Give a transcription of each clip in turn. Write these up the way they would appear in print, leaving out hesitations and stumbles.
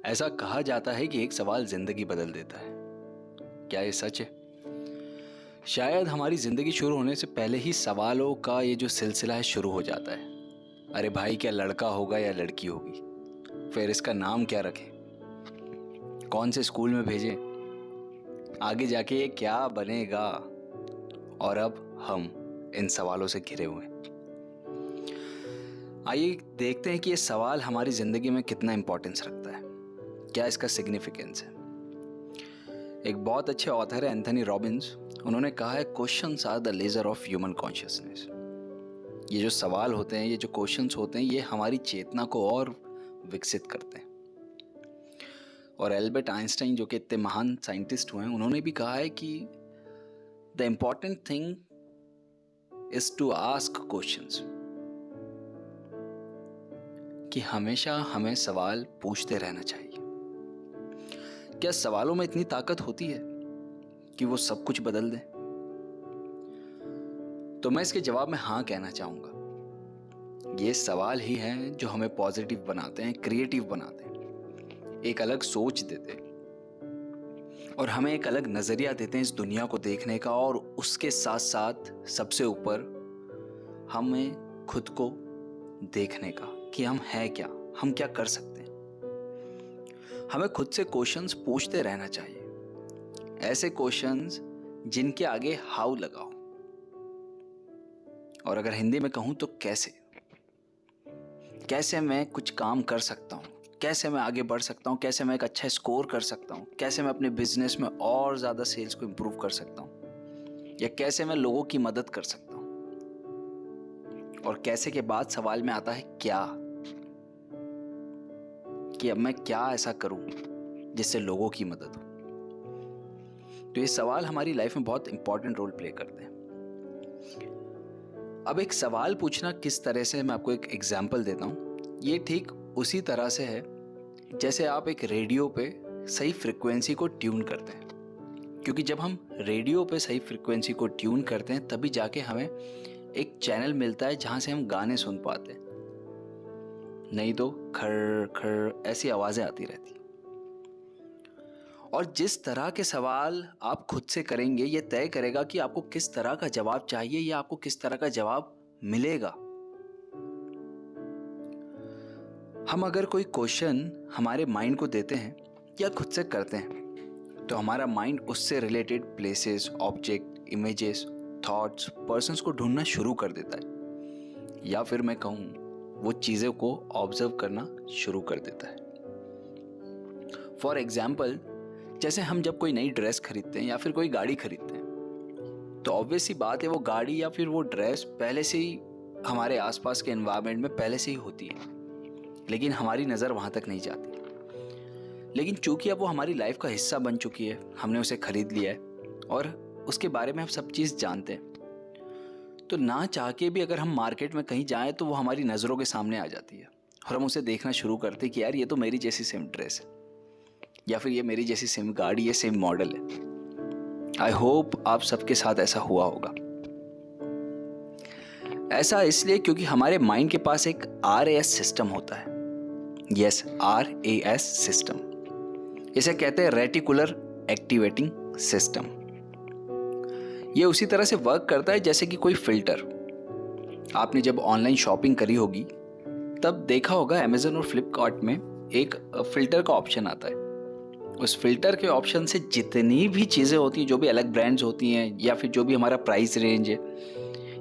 ऐसा कहा जाता है कि एक सवाल जिंदगी बदल देता है। क्या ये सच है? शायद हमारी जिंदगी शुरू होने से पहले ही सवालों का ये जो सिलसिला है शुरू हो जाता है। अरे भाई, क्या लड़का होगा या लड़की होगी? फिर इसका नाम क्या रखें? कौन से स्कूल में भेजें? आगे जाके ये क्या बनेगा? और अब हम इन सवालों से घिरे हुए हैं। आइए देखते हैं कि ये सवाल हमारी जिंदगी में कितना इंपॉर्टेंस रखता है। क्या इसका सिग्निफिकेंस है? एक बहुत अच्छे ऑथर है एंथनी रॉबिन्स। उन्होंने कहा है, questions are the laser of human consciousness. ये जो सवाल होते हैं, ये जो क्वेश्चंस होते हैं, ये हमारी चेतना को और विकसित करते हैं। और एल्बर्ट आइंस्टाइन, जो कि इतने महान साइंटिस्ट हुए हैं, उन्होंने भी कहा है कि the important thing is to ask questions, कि हमेशा हमें सवाल पूछते रहना चाहिए। क्या सवालों में इतनी ताकत होती है कि वो सब कुछ बदल दें? तो मैं इसके जवाब में हाँ कहना चाहूंगा। ये सवाल ही हैं जो हमें पॉजिटिव बनाते हैं, क्रिएटिव बनाते हैं, एक अलग सोच देते हैं और हमें एक अलग नजरिया देते हैं इस दुनिया को देखने का। और उसके साथ साथ सबसे ऊपर हमें खुद को देखने का कि हम हैं क्या, हम क्या कर सकते हैं। हमें खुद से क्वेश्चंस पूछते रहना चाहिए, ऐसे क्वेश्चंस जिनके आगे हाउ लगाओ, और अगर हिंदी में कहूं तो कैसे मैं कुछ काम कर सकता हूं, कैसे मैं आगे बढ़ सकता हूं, कैसे मैं एक अच्छा स्कोर कर सकता हूं, कैसे मैं अपने बिजनेस में और ज्यादा सेल्स को इंप्रूव कर सकता हूं, या कैसे मैं लोगों की मदद कर सकता हूं। और कैसे के बाद सवाल में आता है क्या, कि अब मैं क्या ऐसा करूं जिससे लोगों की मदद हो। तो ये सवाल हमारी लाइफ में बहुत इंपॉर्टेंट रोल प्ले करते हैं। अब एक सवाल पूछना किस तरह से, मैं आपको एक एग्जांपल देता हूं। ये ठीक उसी तरह से है जैसे आप एक रेडियो पे सही फ्रिक्वेंसी को ट्यून करते हैं, क्योंकि जब हम रेडियो पे सही फ्रिक्वेंसी को ट्यून करते हैं तभी जाके हमें एक चैनल मिलता है जहां से हम गाने सुन पाते हैं, नहीं तो खर खर ऐसी आवाजें आती रहती। और जिस तरह के सवाल आप खुद से करेंगे, ये तय करेगा कि आपको किस तरह का जवाब चाहिए या आपको किस तरह का जवाब मिलेगा। हम अगर कोई क्वेश्चन हमारे माइंड को देते हैं या खुद से करते हैं, तो हमारा माइंड उससे related places, object, images, thoughts, persons को ढूंढना शुरू कर देता है, या फिर मैं कहूँ वो चीज़ों को ऑब्जर्व करना शुरू कर देता है। फॉर एग्जाम्पल, जैसे हम जब कोई नई ड्रेस खरीदते हैं या फिर कोई गाड़ी खरीदते हैं, तो ऑब्वियस सी बात है वो गाड़ी या फिर वो ड्रेस पहले से ही हमारे आसपास के एनवायरनमेंट में पहले से ही होती है, लेकिन हमारी नज़र वहाँ तक नहीं जाती। लेकिन चूंकि अब वो हमारी लाइफ का हिस्सा बन चुकी है, हमने उसे खरीद लिया है और उसके बारे में हम सब चीज़ जानते हैं, तो ना चाह के भी अगर हम मार्केट में कहीं जाएं तो वो हमारी नज़रों के सामने आ जाती है और हम उसे देखना शुरू करते हैं कि यार ये तो मेरी जैसी सेम ड्रेस है, या फिर ये मेरी जैसी सेम गाड़ी है, सेम मॉडल है। आई होप आप सबके साथ ऐसा हुआ होगा। ऐसा इसलिए क्योंकि हमारे माइंड के पास एक RAS सिस्टम होता है। Yes, RAS system. इसे कहते हैं रेटिकुलर एक्टिवेटिंग सिस्टम। ये उसी तरह से वर्क करता है जैसे कि कोई फिल्टर। आपने जब ऑनलाइन शॉपिंग करी होगी तब देखा होगा अमेज़न और फ्लिपकार्ट में एक फिल्टर का ऑप्शन आता है। उस फिल्टर के ऑप्शन से जितनी भी चीज़ें होती हैं, जो भी अलग ब्रांड्स होती हैं, या फिर जो भी हमारा प्राइस रेंज है,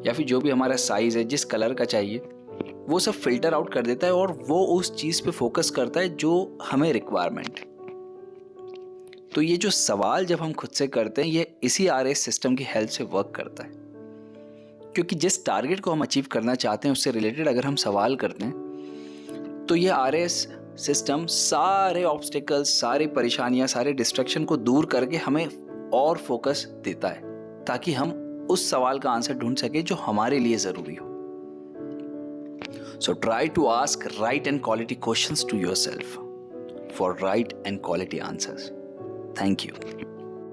या फिर जो भी हमारा साइज़ है, जिस कलर का चाहिए, वो सब फिल्टर आउट कर देता है और वो उस चीज़ पे फोकस करता है जो हमें रिक्वायरमेंट है। तो ये जो सवाल जब हम खुद से करते हैं, ये इसी RAS सिस्टम की हेल्प से वर्क करता है, क्योंकि जिस टारगेट को हम अचीव करना चाहते हैं उससे रिलेटेड अगर हम सवाल करते हैं, तो ये RAS सिस्टम सारे ऑब्स्टिकल्स, सारी परेशानियां, सारे डिस्ट्रैक्शन को दूर करके हमें और फोकस देता है, ताकि हम उस सवाल का आंसर ढूंढ सके जो हमारे लिए जरूरी हो। So try to ask right and quality questions to yourself for right and quality answers. Thank you.